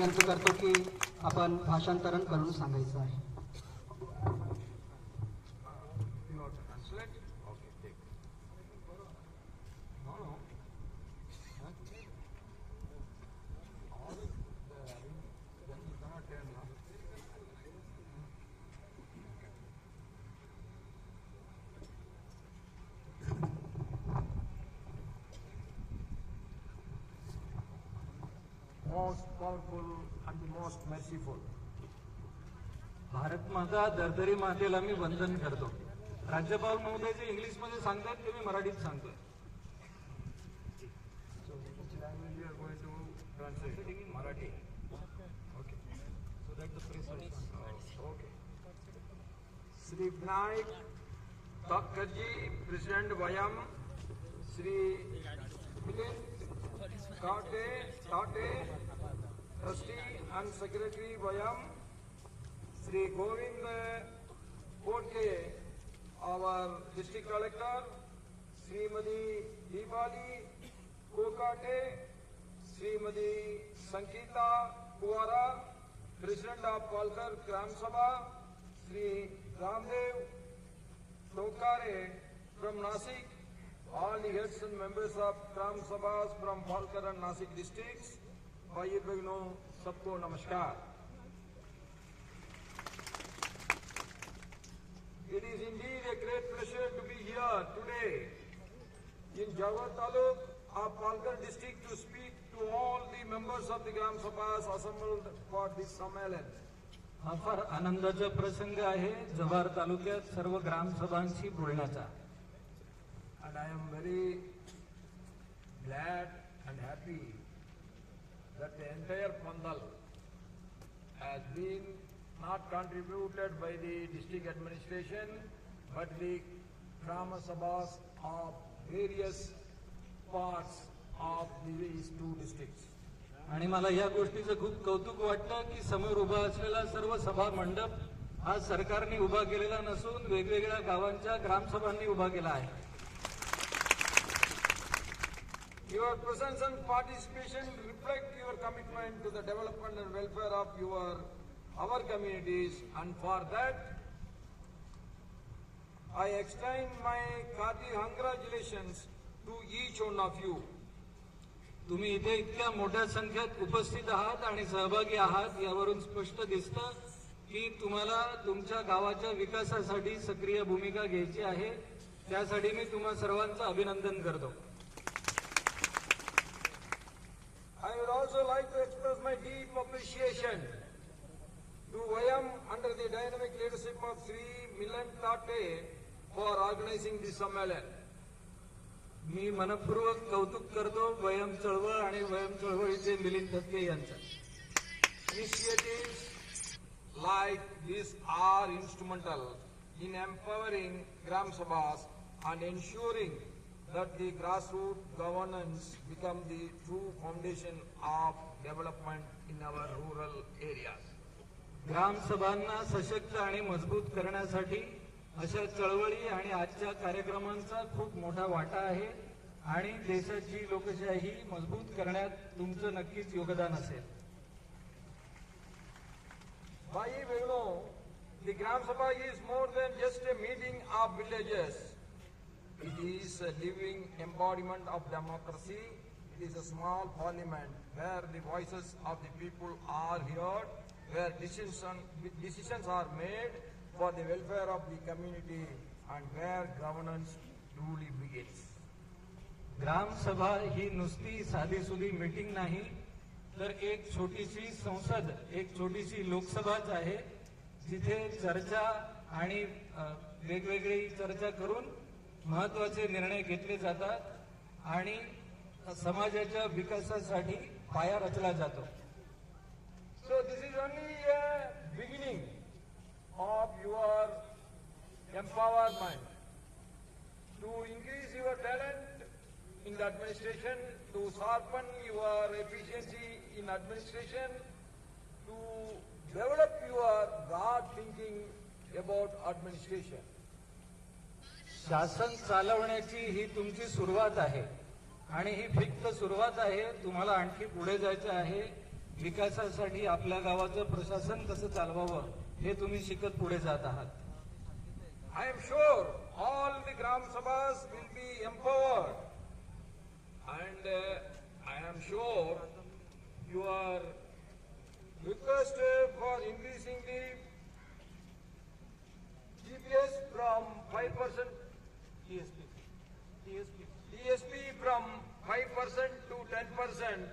विनंती करतो की आपण भाषांतरण करून सांगायचं आहे. Most powerful and the most merciful. Bharat माता दरदरी मातेला मी वंदन करतो. राज्यपाल महोदय जे इंग्लिश मध्ये सांगतात ते मी मराठीत सांगतो. So which language you are going to translate? Marathi. Okay. So that the press also. Okay. Sri Vinayak Thakurji, President Vayam, Sri Milind Tate, Trustee and Secretary Vayam, Sri Govind Kodke, our District Collector, Srimati Deepali Kokate, Srimati Sankita Kuwara, President of Palkar Gram Sabha, Sri Ramdev Tokare from Nasik, all the heads and members of Gram Sabhas from Palkar and Nasik districts, भाई बहनों सबको नमस्कार. It is indeed a great pleasure to be here today in Jawar Taluk of Palkar district to speak to all the members of the Gram Sabhas assembled for this Sammelan. हा फार आनंदाचा प्रसंग आहे जव्हार तालुक्यात सर्व ग्रामसभांशी बोलण्याचा. And I am very glad and happy that the entire Pandal has been not contributed by the district administration, but the Grama Sabhas of various parts of these two districts. आणि मला या गोष्टीचं खूप कौतुक वाटतं की समोर उभा असलेला सर्व सभा मंडप हा सरकारने उभा केलेला नसून वेगवेगळ्या गावांच्या ग्रामसभांनी उभा केला आहे. Your presence and participation reflect your commitment to the development and welfare of our communities, and for that I extend my hearty congratulations to each one of you. तुम्ही इथे इतक्या मोठ्या संख्येत उपस्थित आहात आणि सहभागी आहात यावरून स्पष्ट दिसतं की तुम्हाला तुमच्या गावाच्या विकासासाठी सक्रिय भूमिका घ्यायची आहे. त्यासाठी मी तुम्हा सर्वांचं अभिनंदन करतो. I would also like to express my deep appreciation to Vayam under the dynamic leadership of Sri Milind Tate for organizing this Sammelan. मी मनपूर्वक कौतुक करतो वयम चळवळ आणि वयम चळवळीचे मिलिंद थत्के यांचं. Initiatives like this are instrumental in empowering Gram Sabhas and ensuring that the grassroots governance become the true foundation of development in our rural areas. ग्रामसभांना सशक्त आणि मजबूत करण्यासाठी अशा चळवळी आणि आजच्या कार्यक्रमांचा खूप मोठा वाटा आहे आणि देशाची लोकशाही मजबूत करण्यात तुमचं नक्कीच योगदान असेल. Bhai Bhaiano, the Gram Sabha is more than just a meeting of villagers. It is a living embodiment of democracy. It is a small parliament where the voices of the people are heard, where decisions are made for the welfare of the community, and where governance truly begins. ग्रामसभा ही नुसती साधीसुधी meeting नाही तर एक छोटीशी संसद, एक छोटीशी लोकसभाच आहे जिथे चर्चा आणि वेगवेगळी चर्चा करून महत्त्वाचे निर्णय घेतले जातात आणि समाजाच्या विकासासाठी पाया रचला जातो. So this is only a beginning of your empowerment to increase your talent in the administration, to sharpen your efficiency in administration, to develop your broad thinking about administration. शासन चालवण्याची ही तुमची सुरुवात आहे आणि ही फक्त सुरुवात आहे. तुम्हाला आणखी पुढे जायचे आहे. विकासासाठी आपल्या गावाचं प्रशासन कसं चालवावं हे तुम्ही शिकत पुढे जात आहात. I am sure all the Gram Sabhas will be empowered, and I am sure you are requested for increasing the GPS from 5%, TSP from 5% to 10%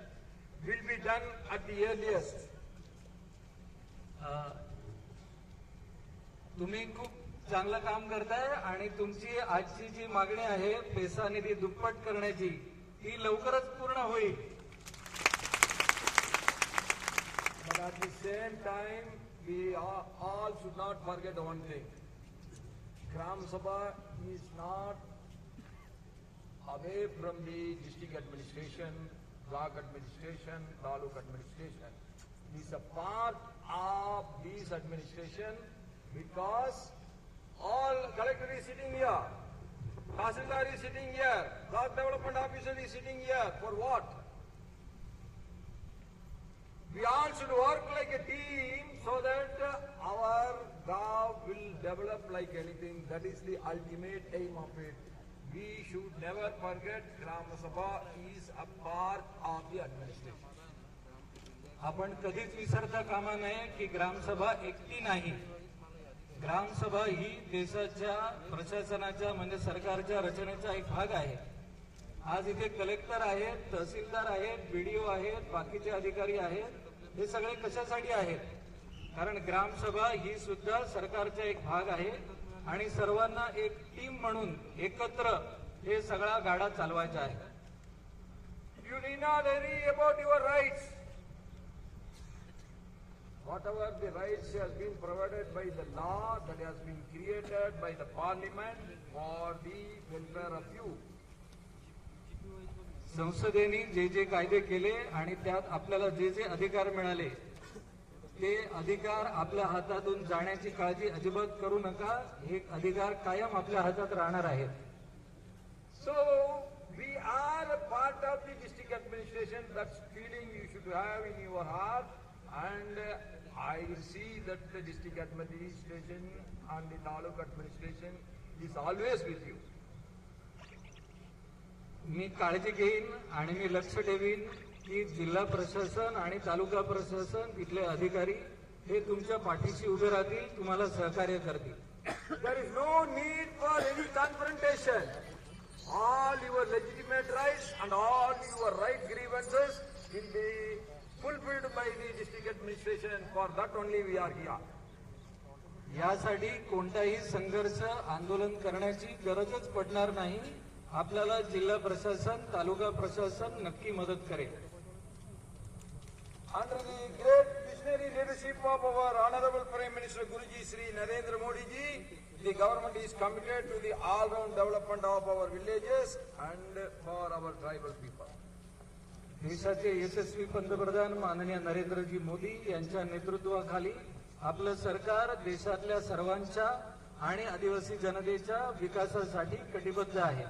will be done at the earliest. तुम्ही खूप चांगलं काम करताय आणि तुमची आजची जी मागणी आहे पैसा निधी दुप्पट करण्याची ती लवकरच पूर्ण होईल. But at the same time, we all should not forget one thing. Gram Sabha is not away from the district administration, block administration, taluk administration. It is a part of this administration because all collector is sitting here, Tahsildar is sitting here, block development officer is sitting here. For what? We all should work like a team so that our gav will develop like anything. That is the ultimate aim of it. We should never forget Gram Sabha is a part of the administration. आपण कधीच विसरता कामा नये की ग्रामसभा एकटी नाही. ग्रामसभा ही देशाच्या प्रशासनाच्या म्हणजे सरकारच्या रचनेचा एक भाग आहे. आज इथे कलेक्टर आहेत, तहसीलदार आहेत, बीडीओ आहेत, बाकीचे अधिकारी आहेत. हे सगळे कशासाठी आहेत? कारण ग्रामसभा ही सुद्धा सरकारचा एक भाग आहे आणि सर्वांना एक टीम म्हणून एकत्र हे सगळा गाडा चालवायचा आहे. You need not worry about your rights. Whatever the rights has been provided by the law that has been created by the parliament for the welfare of you. संसदेने जे जे कायदे केले आणि त्यात आपल्याला जे जे अधिकार मिळाले ते अधिकार आपल्या हातातून जाण्याची काळजी अजिबात करू नका. हे अधिकार कायम आपल्या हातात राहणार आहेत. So we are a part of the district administration. That feeling you should have in your heart, and I see that the district administration and the taluk administration is always with you. मी काळजी घेईन आणि मी लक्ष ठेवीन की जिल्हा प्रशासन आणि तालुका प्रशासन तिथले अधिकारी हे तुमच्या पाठीशी उभे राहतील, तुम्हाला सहकार्य करतील. There is no need for any confrontation. All your legitimate rights and all your right grievances will be fulfilled by the district administration. For that only we are here. यासाठी कोणताही संघर्ष आंदोलन करण्याची गरजच पडणार नाही. आपल्याला जिल्हा प्रशासन तालुका प्रशासन नक्की मदत करेल. Under the great visionary leadership of our Honorable Prime Minister Guruji Sri Narendra Modi ji, the government is committed to the all-round development of our villages and for our tribal people. देशाचे यशस्वी पंतप्रधान माननीय नरेंद्रजी मोदी यांच्या नेतृत्वाखाली आपलं सरकार देशातल्या सर्वांच्या आणि आदिवासी जनतेच्या विकासासाठी कटिबद्ध आहे.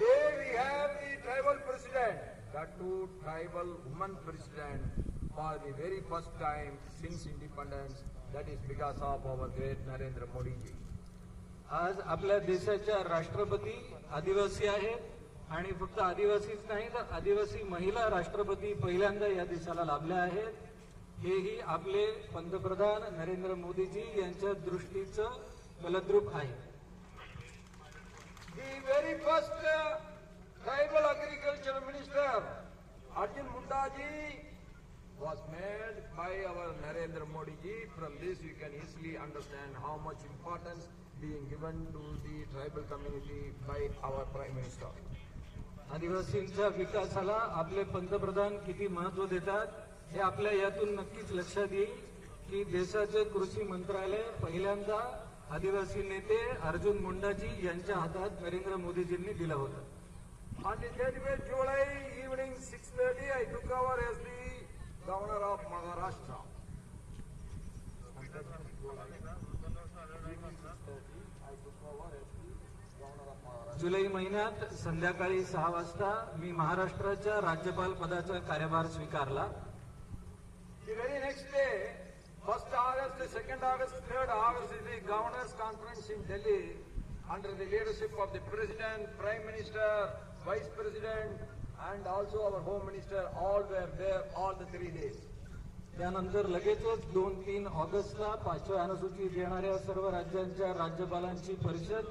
Today we have the tribal president, that too tribal woman president for the very first time since independence. That is because of our great Narendra Modi ji. आज आपल्या देशाच्या राष्ट्रपती आदिवासी आहेत आणि फक्त आदिवासीच नाही तर आदिवासी महिला राष्ट्रपती पहिल्यांदा या देशाला लाभल्या आहेत. हेही आपले पंतप्रधान नरेंद्र मोदीजी यांच्या दृष्टीचं फलद्रूप आहे. The very first tribal agriculture minister, Arjun Munda ji, was made by our Narendra Modi ji. From this you can easily understand how much importance being given to the tribal community by our Prime Minister. आदिवासींच्या विकासाला आपले पंतप्रधान किती महत्व देतात हे आपल्या यातून नक्कीच लक्षात येईल की देशाचे कृषी मंत्रालय पहिल्यांदा आदिवासी नेते अर्जुन मुंडाजी यांच्या हातात नरेंद्र मोदीजींनी दिलं होतं. On the 30th July evening 6:30, I took over as the Governor of Maharashtra. जुलै महिन्यात संध्याकाळी 6 वाजता मी महाराष्ट्राच्या राज्यपाल पदाचा कार्यभार स्वीकारला. the Governors Conference in Delhi under the leadership of the President, Prime Minister, Vice President and also our Home Minister, all were there all the 3 days. त्यानंतर लगेचच 2-3 ऑगस्टला 5व्या अनुसूचीत येणाऱ्या सर्व राज्यांच्या राज्यपालांची परिषद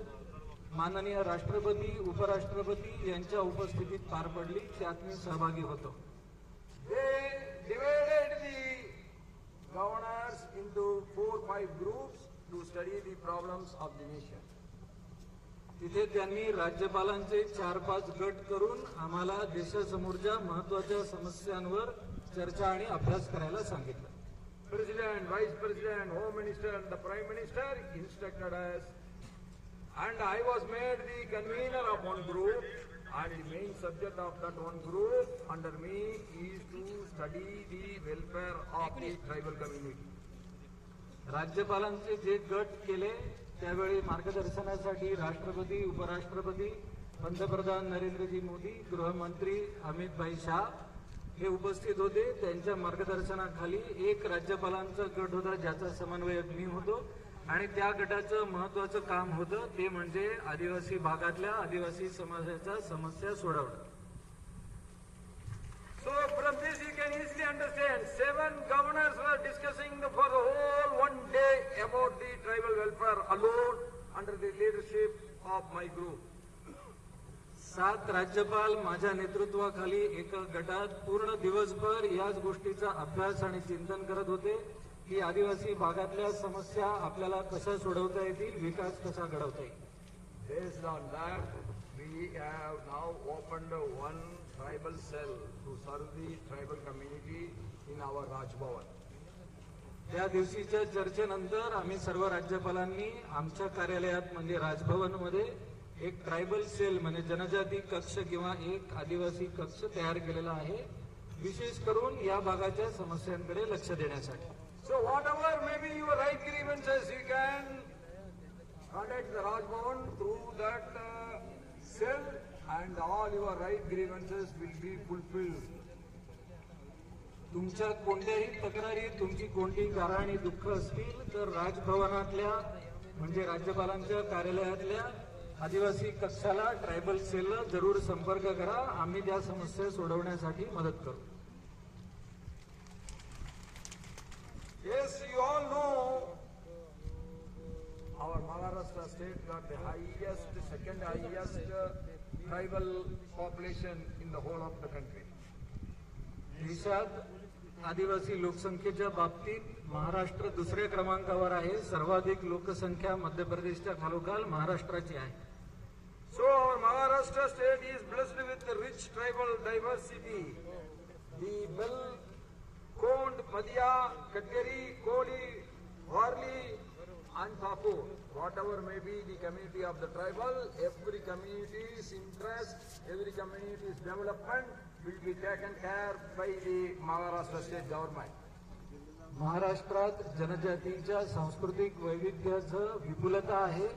माननीय राष्ट्रपती उपराष्ट्रपती यांच्या उपस्थितीत पार पडली. त्यात मी सहभागी होतो. They divided the governors into 4-5 groups to study the problems of the nation. तिथे त्यांनी राज्यपालांचे 4-5 गट करून आम्हाला देशासमोरच्या महत्वाच्या समस्यांवर चर्चा आणि अभ्यास करायला सांगितलं. President, Vice President, Home Minister and the Prime Minister instructed us, and I was made the convener of one group, and the main subject of that one group under me is to study the welfare of the tribal community. राज्यपालांचे जे गट केले त्यावेळी मार्गदर्शनासाठी राष्ट्रपती उपराष्ट्रपती पंतप्रधान नरेंद्रजी मोदी गृहमंत्री अमित भाई शाह हे उपस्थित होते. त्यांच्या मार्गदर्शनाखाली एक राज्यपालांचा गट होता ज्याचा समन्वयक मी होतो आणि त्या गटाचं महत्वाचं काम होतं ते म्हणजे आदिवासी भागातल्या आदिवासी समाजाच्या समस्या सोडवणं. So from this you can easily understand 7 governors were discussing for the whole one day about the tribal welfare alone under the leadership of my group. 7 राज्यपाल माझ्या नेतृत्वाखाली एका गटात पूर्ण दिवसभर याच गोष्टीचा अभ्यास आणि चिंतन करत होते की आदिवासी भागातल्या समस्या आपल्याला कशा सोडवता येतील, विकास कसा घडवता येईल. Based on that, we have now opened one tribal cell to serve the tribal community in our Raj Bhavan. त्या दिवशीच्या चर्चेनंतर आम्ही सर्व राज्यपालांनी आमच्या कार्यालयात म्हणजे राजभवनमध्ये एक ट्रायबल सेल म्हणजे जनजाती कक्ष किंवा एक आदिवासी कक्ष तयार केलेला आहे विशेष करून या भागाच्या समस्यांकडे लक्ष देण्यासाठी. So whatever may be your right grievances, you can contact the Raj Bhavan through that cell and all your right grievances will be fulfilled. तुमच्या कोणत्याही तक्रारी तुमची कोणती गाऱ्हाणी दुःख असतील तर राजभवनातल्या म्हणजे राज्यपालांच्या कार्यालयातल्या आदिवासी कक्षाला ट्रायबल सेलला जरूर संपर्क करा. आम्ही त्या समस्या सोडवण्यासाठी मदत करू. Yes, you all know our Maharashtra state got the highest, second highest tribal population in the whole of the country. देशात आदिवासी लोकसंख्येच्या बाबतीत महाराष्ट्र दुसऱ्या क्रमांकावर आहे. सर्वाधिक लोकसंख्या मध्य प्रदेशच्या खालोखाल महाराष्ट्राची आहे. So our Maharashtra state is blessed with the rich tribal diversity. The Bel, Kond, Madhya, Kadgari, Koli, Warli and Thakur, whatever may be the community of the tribal, every community's interest, every community's development will be taken care by the Maharashtra state government. महाराष्ट्रात जनजातीच्या सांस्कृतिक वैविध्याचं विपुलता आहे.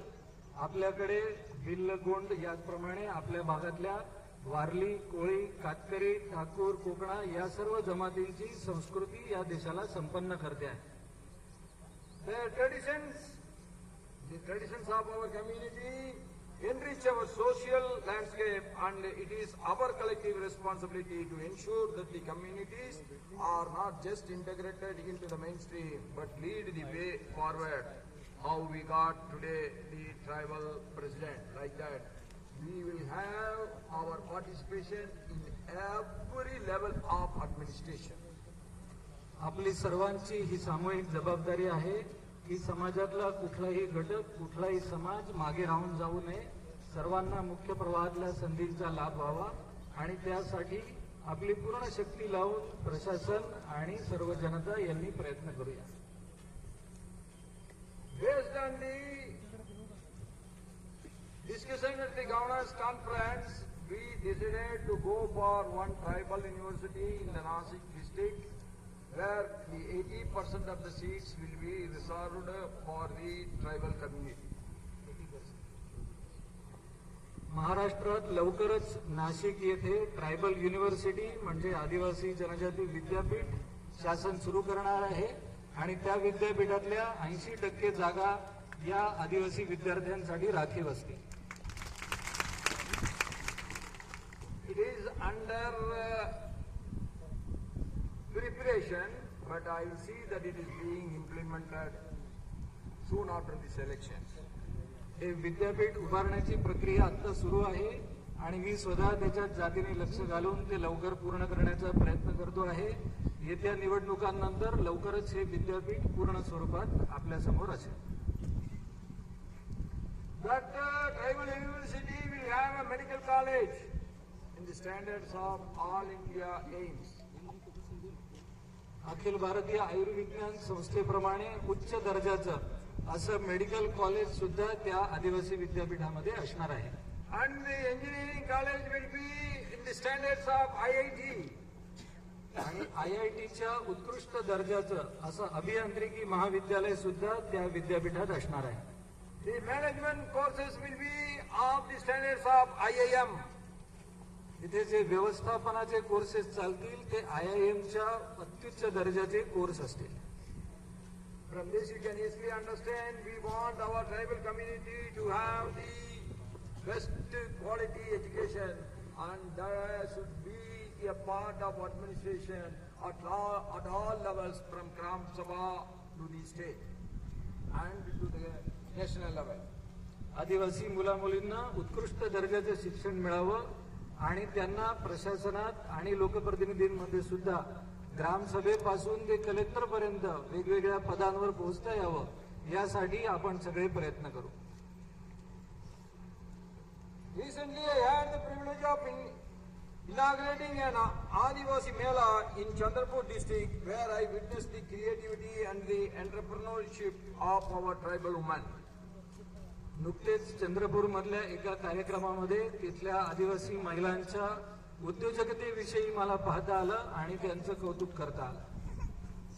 आपल्याकडे भिल्ल गोंड याचप्रमाणे आपल्या भागातल्या वारली कोळी कातकरी ठाकूर कोकणा या सर्व जमातींची संस्कृती या देशाला संपन्न करते आहे. The traditions of our community enrich our social landscape, and it is our collective responsibility to ensure that the communities are not just integrated into the mainstream but lead the way forward. How we got today the tribal president, like that we will have our participation in every level of administration. आपली सर्वांची ही सामूहिक जबाबदारी आहे की समाजातला कुठलाही घटक कुठलाही समाज मागे राहून जाऊ नये. सर्वांना मुख्य प्रवाहातल्या संधींचा लाभ व्हावा आणि त्यासाठी आपली पूर्ण शक्ती लावून प्रशासन आणि सर्व जनता यांनी प्रयत्न करूया. Based on the discussion at the governors conference, we decided to go for one tribal university in the Nashik district, where the 80% of the seats will be reserved for the tribal community. महाराष्ट्रात लवकरच नाशिक येथे tribal university म्हणजे आदिवासी जनजाती विद्यापीठ शासन सुरू करणार आहे आणि त्या विद्यापीठातल्या 80% जागा या आदिवासी विद्यार्थ्यांसाठी राखीव असतील. It is under preparation, but I will see that it is being implemented soon after these elections. हे विद्यापीठ उभारण्याची प्रक्रिया आता सुरू आहे आणि मी स्वतः त्याच्यात जातीने लक्ष घालून ते लवकर पूर्ण करण्याचा प्रयत्न करतो आहे. येत्या निवडणुकांनंतर लवकरच हे विद्यापीठ पूर्ण स्वरूपात आपल्या समोर असेल. That tribal university will have a medical college in the standards of all India aims. Akhil Bharatiya Ayurvigyan संस्थेप्रमाणे उच्च दर्जाचं असं मेडिकल कॉलेज सुद्धा त्या आदिवासी विद्यापीठामध्ये असणार आहे. And the engineering college will be in the standards of IIT. आणि IITच्या उत्कृष्ट दर्जाचं असं अभियांत्रिकी महाविद्यालय सुद्धा त्या विद्यापीठात असणार आहे. The management courses will be of the standards of IIM. इथे जे व्यवस्थापनाचे कोर्सेस चालतील ते IIMच्या अत्युच्च दर्जाचे कोर्स असतील. From this you can easily understand we want our tribal community to have the best quality education, and there should be a part of administration at all levels, from Gram Sabha to the state and to the national level. आदिवासी मुलामुलींना उत्कृष्ट दर्जाचं शिक्षण मिळावं आणि त्यांना प्रशासनात आणि लोकप्रतिनिधींमध्ये सुद्धा ग्रामसभेपासून ते कलेक्टरपर्यंत वेगवेगळ्या पदांवर पोहोचता यावं यासाठी आपण सगळे प्रयत्न करू. Recently I had the privilege of inaugurating an Adivasi Mela in Chandrapur district, where I witnessed the creativity and the entrepreneurship of our tribal women. नुकतेच चंद्रपूर मधल्या एका कार्यक्रमामध्ये तिथल्या आदिवासी महिलांच्या उद्योजकतेविषयी मला पाहता आलं आणि त्यांचं कौतुक करता आलं.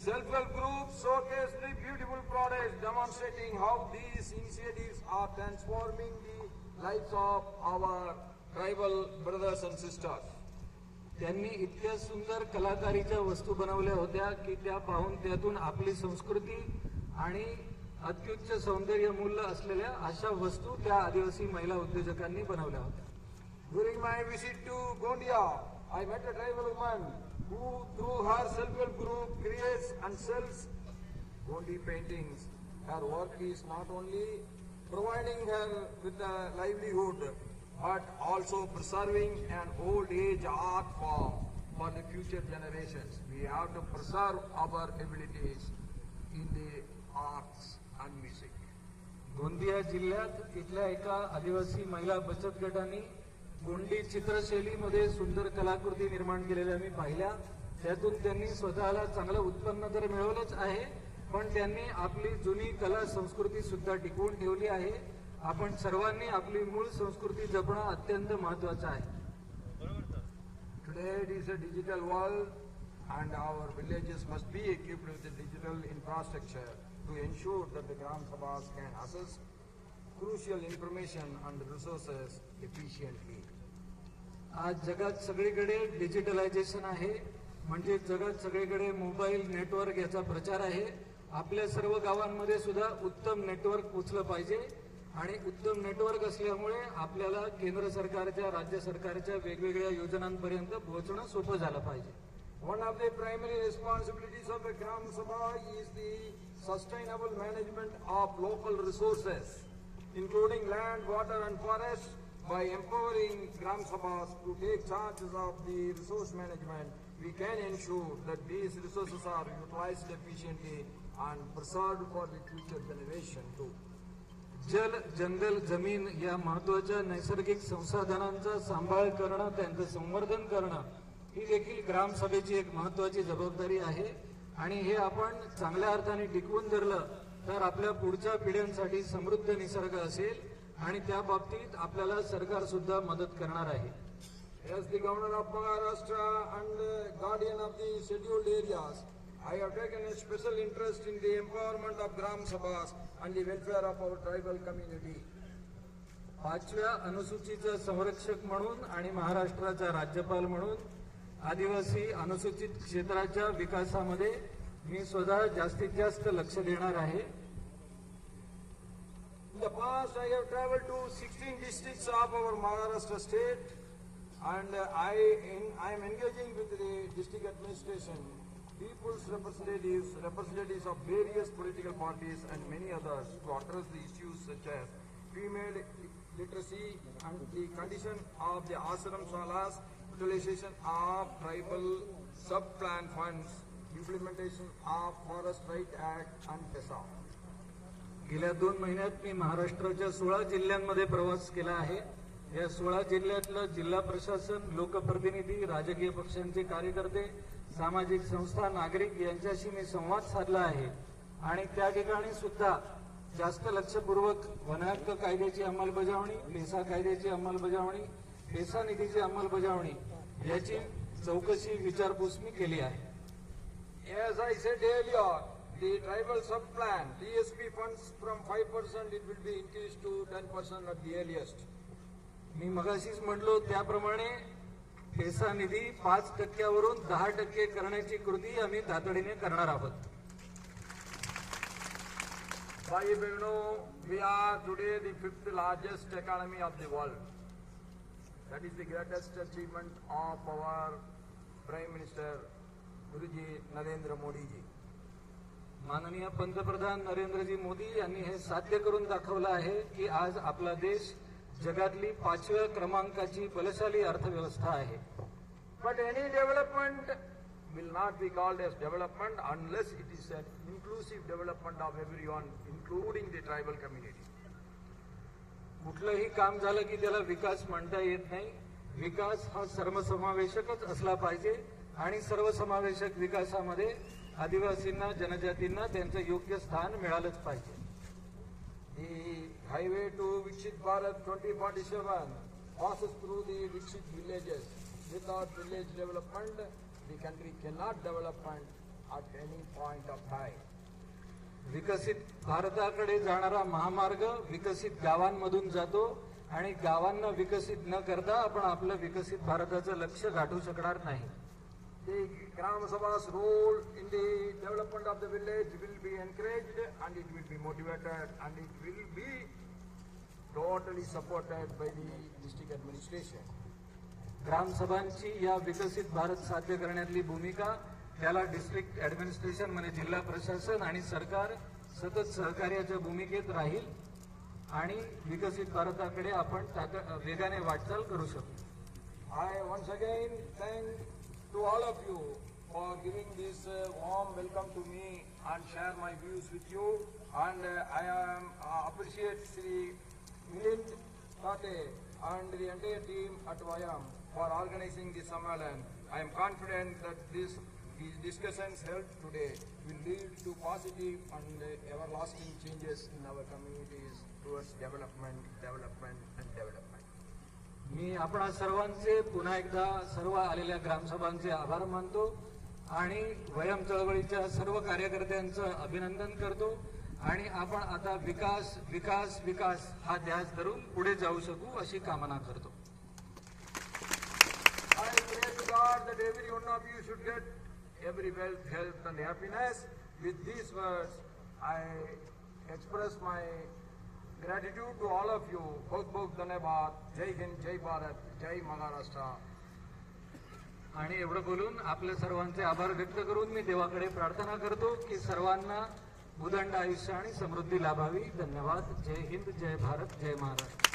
Self-help groups showcased the beautiful products, demonstrating how these initiatives are transforming the lives of our tribal brothers and sisters. त्यांनी इतक्या सुंदर कलाकारीच्या वस्तू बनवल्या होत्या की त्या पाहून त्यातून आपली संस्कृती आणि अत्युच्च सौंदर्य मूल्य असलेल्या अशा वस्तू त्या आदिवासी महिला उद्योजकांनी बनवल्या होत्या. During my visit to Gondia, I met a tribal woman who, through her self-help group, creates and sells Gondi paintings. Her work is not only providing her with a livelihood, but also preserving an old age art form for the future generations. We have to preserve our abilities in the arts and music. Gondia जिल्ह्यात इथल्या एका आदिवासी महिला बचत गटाने गोंडी चित्रशैलीमध्ये सुंदर कलाकृती निर्माण केलेल्या मी पाहिल्या. त्यातून त्यांनी स्वतःला चांगलं उत्पन्न तर मिळवलंच आहे, पण त्यांनी आपली जुनी कला संस्कृती सुद्धा टिकवून ठेवली आहे. आपण सर्वांनी आपली मूळ संस्कृती जपणं अत्यंत महत्वाचं आहे. Today it is a digital world, and our villages must be equipped with the digital infrastructure to ensure that the Gram Sabhas can access crucial information and resources efficiently. आज जगात सगळीकडे डिजिटलायझेशन आहे, म्हणजे जगात सगळीकडे मोबाईल नेटवर्क याचा प्रचार आहे. आपल्या सर्व गावांमध्ये सुद्धा उत्तम नेटवर्क पोचलं पाहिजे आणि उत्तम नेटवर्क असल्यामुळे आपल्याला केंद्र सरकारच्या राज्य सरकारच्या वेगवेगळ्या योजनांपर्यंत पोहोचणं सोपं झालं पाहिजे. One of the primary responsibilities of the Gram Sabha is the sustainable management of local resources, including land, water and forests. By empowering Gram Sabhas to take charges of the resource management, we can ensure that these resources are utilized efficiently and preserved for the future generation too. जल, जंगल, जमीन या महत्वाच्या नैसर्गिक संसाधनांचा सांभाळ करणं, त्यांचं संवर्धन करणं ही देखील ग्रामसभेची एक महत्वाची जबाबदारी आहे. आणि हे आपण चांगल्या अर्थाने टिकवून धरलं तर आपल्या पुढच्या पिढ्यांसाठी समृद्ध निसर्ग असेल आणि त्या बाबतीत आपल्याला सरकार सुद्धा मदत करणार आहे. As the Governor of Maharashtra and Guardian of the Scheduled Areas, I have taken a special interest in the empowerment of Gram Sabhas and the welfare of our tribal community. 5व्या अनुसूचीचा संरक्षक म्हणून आणि महाराष्ट्राचा राज्यपाल म्हणून आदिवासी अनुसूचित क्षेत्राच्या विकासामध्ये मी स्वतः जास्तीत जास्त लक्ष देणार आहे. In the past, I have traveled to 16 districts of our Maharashtra state, and I am engaging with the district administration, people's representatives of various political parties, and many others to address the issues such as female literacy and the condition of the ashram shalas, utilization of tribal sub-plan funds, implementation of Forest Right Act, and PESA. गेल्या 2 महिन्यात मी महाराष्ट्राच्या 16 जिल्ह्यांमध्ये प्रवास केला आहे. या 16 जिल्ह्यातलं जिल्हा प्रशासन, लोकप्रतिनिधी, राजकीय पक्षांचे कार्यकर्ते, सामाजिक संस्था, नागरिक यांच्याशी मी संवाद साधला आहे. आणि त्या ठिकाणी सुद्धा जास्त लक्षपूर्वक वनहक्क कायद्याची अंमलबजावणी, पेसा कायद्याची अंमलबजावणी, पेसा निधीची अंमलबजावणी याची चौकशी, विचारपूस मी केली आहे. As I said earlier, the tribal sub-plan, TSP funds from 5% it will be increased to 10% at the earliest. मी मगाशीच म्हटलो त्याप्रमाणे पेसा निधी 5% 10% करण्याची कृती आम्ही तातडीने करणार आहोत. Bhai Behno, we are today the 5th largest economy of the world. That is the greatest achievement of our Prime Minister Guruji Narendra Modi ji. माननीय पंतप्रधान नरेंद्रजी मोदी यांनी हे साध्य करून दाखवलं आहे की आज आपला देश जगातली 5व्या क्रमांकाची बलशाली अर्थव्यवस्था आहे. But any development will not be called as development unless it is an inclusive development of everyone, including the tribal community. कुठलंही काम झालं की त्याला विकास म्हणता येत नाही. विकास हा सर्वसमावेशकच असला पाहिजे आणि सर्वसमावेशक विकासामध्ये आदिवासींना, जनजातींना त्यांचं योग्य स्थान मिळालंच पाहिजे. The highway to Viksit Bharat 2047 passes through the Viksit villages. Without village development, the country cannot develop at any point of time. विकसित भारताकडे जाणारा महामार्ग विकसित गावांमधून जातो आणि गावांना विकसित न करता आपण आपलं विकसित भारताचं लक्ष्य गाठू शकणार नाही. The Gram Sabha's role in the development of the village will be encouraged and it will be motivated and it will be totally supported by the district administration. ग्रामसभांची या विकसित भारत साध्य करण्यातली भूमिका त्याला डिस्ट्रिक्ट ऍडमिनिस्ट्रेशन म्हणजे जिल्हा प्रशासन आणि सरकार सतत सहकार्याच्या भूमिकेत राहील आणि विकसित भारताकडे आपण वेगाने वाटचाल करू शकू. I once again thank to all of you for giving this warm welcome to me and share my views with you, and I am appreciate Sri Milind Tate and the entire team at Vayam for organizing this Sammelan. I am confident that these discussions held today will lead to positive and everlasting changes in our communities towards development and development. मी आपणा सर्वांचे पुन्हा एकदा सर्व आलेल्या ग्रामसभांचे आभार मानतो आणि वयम चळवळीच्या सर्व कार्यकर्त्यांचं अभिनंदन करतो आणि आपण आता विकास विकास विकास हा ध्यास धरून पुढे जाऊ शकू अशी कामना करतो. I pray to God that every one of you should get every wealth, health and happiness. With these words, I express my gratitude to all of you. बहुत बहुत धन्यवाद. जय हिंद, जय भारत, जय महाराष्ट्र. आणि एवढं बोलून आपल्या सर्वांचे आभार व्यक्त करून मी देवाकडे प्रार्थना करतो की सर्वांना उदंड आयुष्य आणि समृद्धी लाभावी. धन्यवाद. जय हिंद, जय भारत, जय महाराष्ट्र.